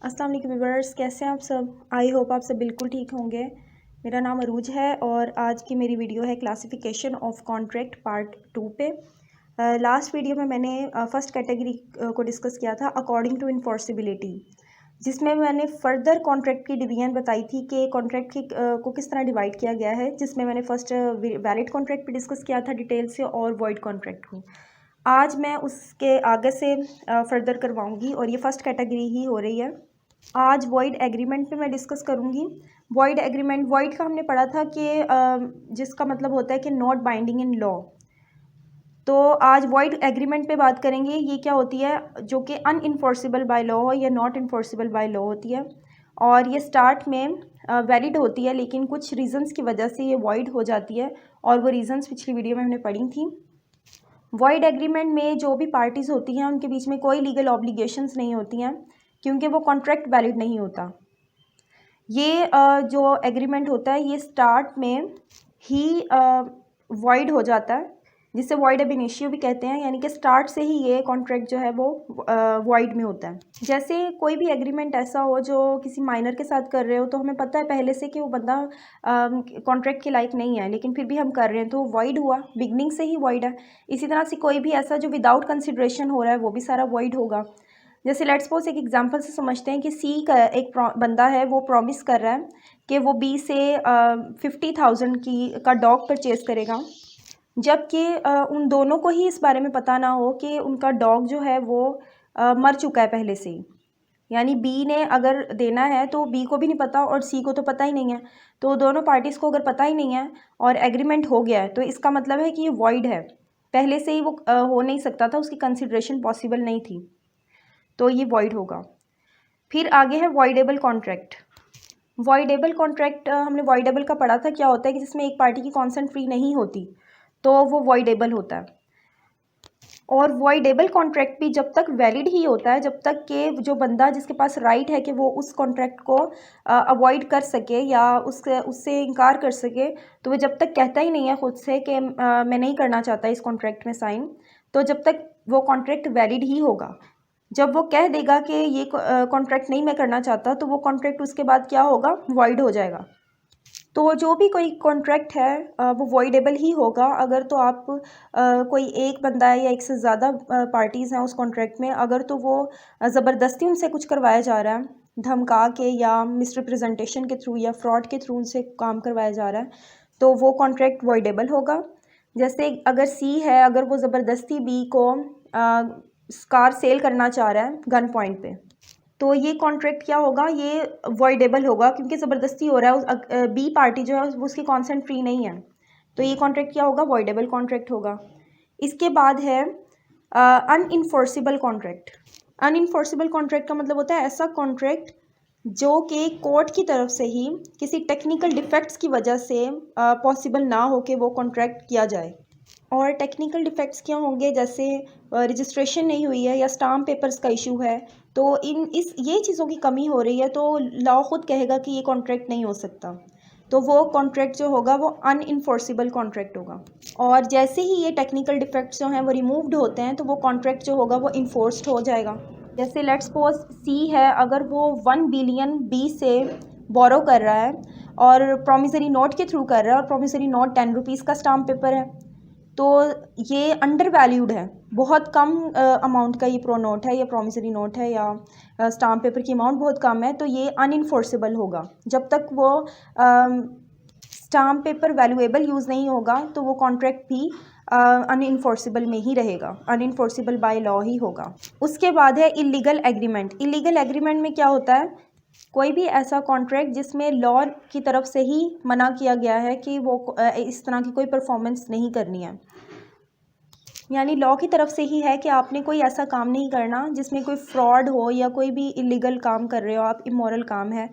अस्सलाम वालेकुम व्यूअर्स, कैसे हैं आप सब। आई होप आप सब बिल्कुल ठीक होंगे। मेरा नाम अरूज है और आज की मेरी वीडियो है क्लासिफिकेशन ऑफ कॉन्ट्रैक्ट पार्ट 2 पे। लास्ट वीडियो में मैंने फ़र्स्ट कैटेगरी को डिस्कस किया था अकॉर्डिंग टू इन्फोर्सिबिलिटी, जिसमें मैंने फ़र्दर कॉन्ट्रैक्ट की डिवीजन बताई थी कि कॉन्ट्रैक्ट की को किस तरह डिवाइड किया गया है, जिसमें मैंने फ़र्स्ट वैलिड कॉन्ट्रैक्ट पे डिस्कस किया था डिटेल से और वॉइड कॉन्ट्रैक्ट को। आज मैं उसके आगे से फ़र्दर करवाऊँगी और ये फ़र्स्ट कैटेगरी ही हो रही है। आज वॉइड एग्रीमेंट पे मैं डिस्कस करूँगी। वॉइड एग्रीमेंट, वॉइड का हमने पढ़ा था कि जिसका मतलब होता है कि नॉट बाइंडिंग इन लॉ। तो आज वॉइड एग्रीमेंट पे बात करेंगे। ये क्या होती है जो कि अनइन्फोर्सिबल बाय लॉ हो या नॉट इन्फोर्सिबल बाय लॉ होती है, और ये स्टार्ट में वैलिड होती है, लेकिन कुछ रीजंस की वजह से ये वॉइड हो जाती है, और वो रीजंस पिछली वीडियो में हमने पढ़ी थी। वॉइड एग्रीमेंट में जो भी पार्टीज़ होती हैं उनके बीच में कोई लीगल ऑब्लिगेशंस नहीं होती हैं, क्योंकि वो कॉन्ट्रैक्ट वैलिड नहीं होता। ये जो एग्रीमेंट होता है ये स्टार्ट में ही वॉइड हो जाता है, जिसे वॉइड अब इनिशियो भी कहते हैं, यानी कि स्टार्ट से ही ये कॉन्ट्रैक्ट जो है वो वॉइड में होता है। जैसे कोई भी एग्रीमेंट ऐसा हो जो किसी माइनर के साथ कर रहे हो, तो हमें पता है पहले से कि वो बंदा कॉन्ट्रैक्ट के लायक नहीं है, लेकिन फिर भी हम कर रहे हैं तो वॉइड हुआ, बिगनिंग से ही वॉइड है। इसी तरह से कोई भी ऐसा जो विदाउट कंसिड्रेशन हो रहा है वो भी सारा वॉइड होगा। जैसे लेट्स सपोज एक एग्जांपल से समझते हैं कि सी का एक बंदा है, वो प्रॉमिस कर रहा है कि वो बी से 50,000 का डॉग परचेज़ करेगा, जबकि उन दोनों को ही इस बारे में पता ना हो कि उनका डॉग जो है वो मर चुका है पहले से ही। यानी बी ने अगर देना है तो बी को भी नहीं पता और सी को तो पता ही नहीं है। तो दोनों पार्टीज़ को अगर पता ही नहीं है और एग्रीमेंट हो गया है, तो इसका मतलब है कि ये वॉइड है। पहले से ही वो हो नहीं सकता था, उसकी कंसिड्रेशन पॉसिबल नहीं थी, तो ये वॉइड होगा। फिर आगे है वॉइडेबल कॉन्ट्रैक्ट। वॉइडेबल कॉन्ट्रैक्ट हमने वॉइडेबल का पढ़ा था, क्या होता है कि जिसमें एक पार्टी की कॉन्सेंट फ्री नहीं होती तो वो वॉइडेबल होता है। और वॉइडेबल कॉन्ट्रैक्ट भी जब तक वैलिड ही होता है जब तक कि जो बंदा जिसके पास राइट है कि वो उस कॉन्ट्रैक्ट को अवॉइड कर सके या उससे इनकार कर सके, तो वो जब तक कहता ही नहीं है ख़ुद से कि मैं नहीं करना चाहता इस कॉन्ट्रैक्ट में साइन, तो जब तक वो कॉन्ट्रैक्ट वैलिड ही होगा। जब वो कह देगा कि ये कॉन्ट्रैक्ट नहीं मैं करना चाहता, तो वो कॉन्ट्रैक्ट उसके बाद क्या होगा, वॉइड हो जाएगा। तो जो भी कोई कॉन्ट्रैक्ट है वो वॉइडेबल ही होगा अगर तो आप कोई एक बंदा है या एक से ज़्यादा पार्टीज़ हैं उस कॉन्ट्रैक्ट में, अगर तो वो ज़बरदस्ती उनसे कुछ करवाया जा रहा है, धमका के या मिसरिप्रेजेंटेशन के थ्रू या फ्रॉड के थ्रू उनसे काम करवाया जा रहा है, तो वो कॉन्ट्रैक्ट वॉइडेबल होगा। जैसे अगर सी है, अगर वो ज़बरदस्ती बी को कार सेल करना चाह रहा है गन पॉइंट पे, तो ये कॉन्ट्रैक्ट क्या होगा, ये वॉइडेबल होगा, क्योंकि ज़बरदस्ती हो रहा है, बी पार्टी जो है वो उसकी कॉन्सेंट फ्री नहीं है, तो ये कॉन्ट्रैक्ट क्या होगा, वॉइडेबल कॉन्ट्रैक्ट होगा। इसके बाद है अनइन्फोर्सिबल कॉन्ट्रैक्ट। अनइन्फोर्सिबल कॉन्ट्रैक्ट का मतलब होता है ऐसा कॉन्ट्रैक्ट जो कि कोर्ट की तरफ से ही किसी टेक्निकल डिफेक्ट्स की वजह से पॉसिबल ना हो कि वो कॉन्ट्रैक्ट किया जाए। और टेक्निकल डिफेक्ट्स क्या होंगे, जैसे रजिस्ट्रेशन नहीं हुई है या स्टाम्प पेपर्स का इशू है, तो ये चीज़ों की कमी हो रही है, तो लॉ खुद कहेगा कि ये कॉन्ट्रैक्ट नहीं हो सकता, तो वो कॉन्ट्रैक्ट जो होगा वो अनइन्फोर्सिबल कॉन्ट्रैक्ट होगा। और जैसे ही ये टेक्निकल डिफेक्ट्स जो हैं वो रिमूव्ड होते हैं, तो वो कॉन्ट्रैक्ट जो होगा वो इन्फोर्स्ड हो जाएगा। जैसे लेट्स सपोज सी है, अगर वो 1 बिलियन बी से बोरो कर रहा है और प्रॉमिसरी नोट के थ्रू कर रहा है, और प्रॉमिसरी नोट 10 रुपीज़ का स्टाम्प पेपर है, तो ये अंडर वैल्यूड है, बहुत कम अमाउंट का ये प्रो नोट है या प्रॉमिसरी नोट है या स्टाम्प पेपर की अमाउंट बहुत कम है, तो ये अनइन्फोर्सेबल होगा। जब तक वो स्टाम्प पेपर वैल्यूएबल यूज़ नहीं होगा, तो वो कॉन्ट्रैक्ट भी अनइन्फोर्सेबल में ही रहेगा, अनइन्फोर्सेबल बाय लॉ ही होगा। उसके बाद है इलीगल एग्रीमेंट। इलीगल एग्रीमेंट में क्या होता है, कोई भी ऐसा कॉन्ट्रैक्ट जिसमें लॉ की तरफ से ही मना किया गया है कि वो इस तरह की कोई परफॉर्मेंस नहीं करनी है, यानी लॉ की तरफ से ही है कि आपने कोई ऐसा काम नहीं करना जिसमें कोई फ्रॉड हो या कोई भी इलीगल काम कर रहे हो आप, इमोरल काम है,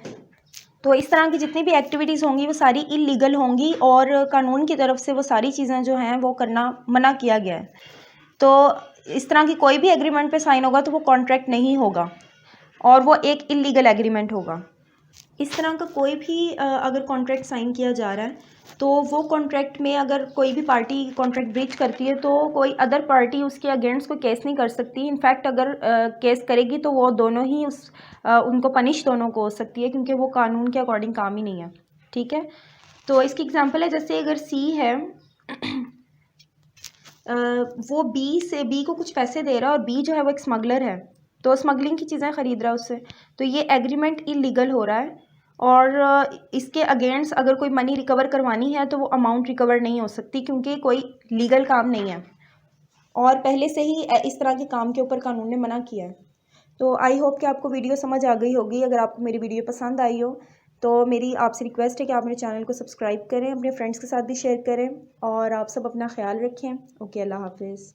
तो इस तरह की जितनी भी एक्टिविटीज़ होंगी वो सारी इलीगल होंगी, और कानून की तरफ से वो सारी चीज़ें जो हैं वो करना मना किया गया है। तो इस तरह की कोई भी एग्रीमेंट पे साइन होगा तो वो कॉन्ट्रैक्ट नहीं होगा और वो एक इलीगल एग्रीमेंट होगा। इस तरह का कोई भी अगर कॉन्ट्रैक्ट साइन किया जा रहा है तो वो कॉन्ट्रैक्ट में अगर कोई भी पार्टी कॉन्ट्रैक्ट ब्रीच करती है तो कोई अदर पार्टी उसके अगेंस्ट कोई केस नहीं कर सकती। इनफैक्ट अगर केस करेगी तो वो दोनों ही उनको पनिश दोनों को हो सकती है, क्योंकि वो कानून के अकॉर्डिंग काम ही नहीं है। ठीक है, तो इसकी एग्जांपल है, जैसे अगर सी है वो बी को कुछ पैसे दे रहा है और बी जो है वो एक स्मगलर है, तो स्मगलिंग की चीज़ें ख़रीद रहा है उससे, तो ये एग्रीमेंट इलीगल हो रहा है। और इसके अगेंस्ट अगर कोई मनी रिकवर करवानी है तो वो अमाउंट रिकवर नहीं हो सकती, क्योंकि कोई लीगल काम नहीं है और पहले से ही इस तरह के काम के ऊपर कानून ने मना किया है। तो आई होप कि आपको वीडियो समझ आ गई होगी। अगर आपको मेरी वीडियो पसंद आई हो तो मेरी आपसे रिक्वेस्ट है कि आप मेरे चैनल को सब्सक्राइब करें, अपने फ्रेंड्स के साथ भी शेयर करें और आप सब अपना ख्याल रखें। ओके, अल्लाह हाफिज़।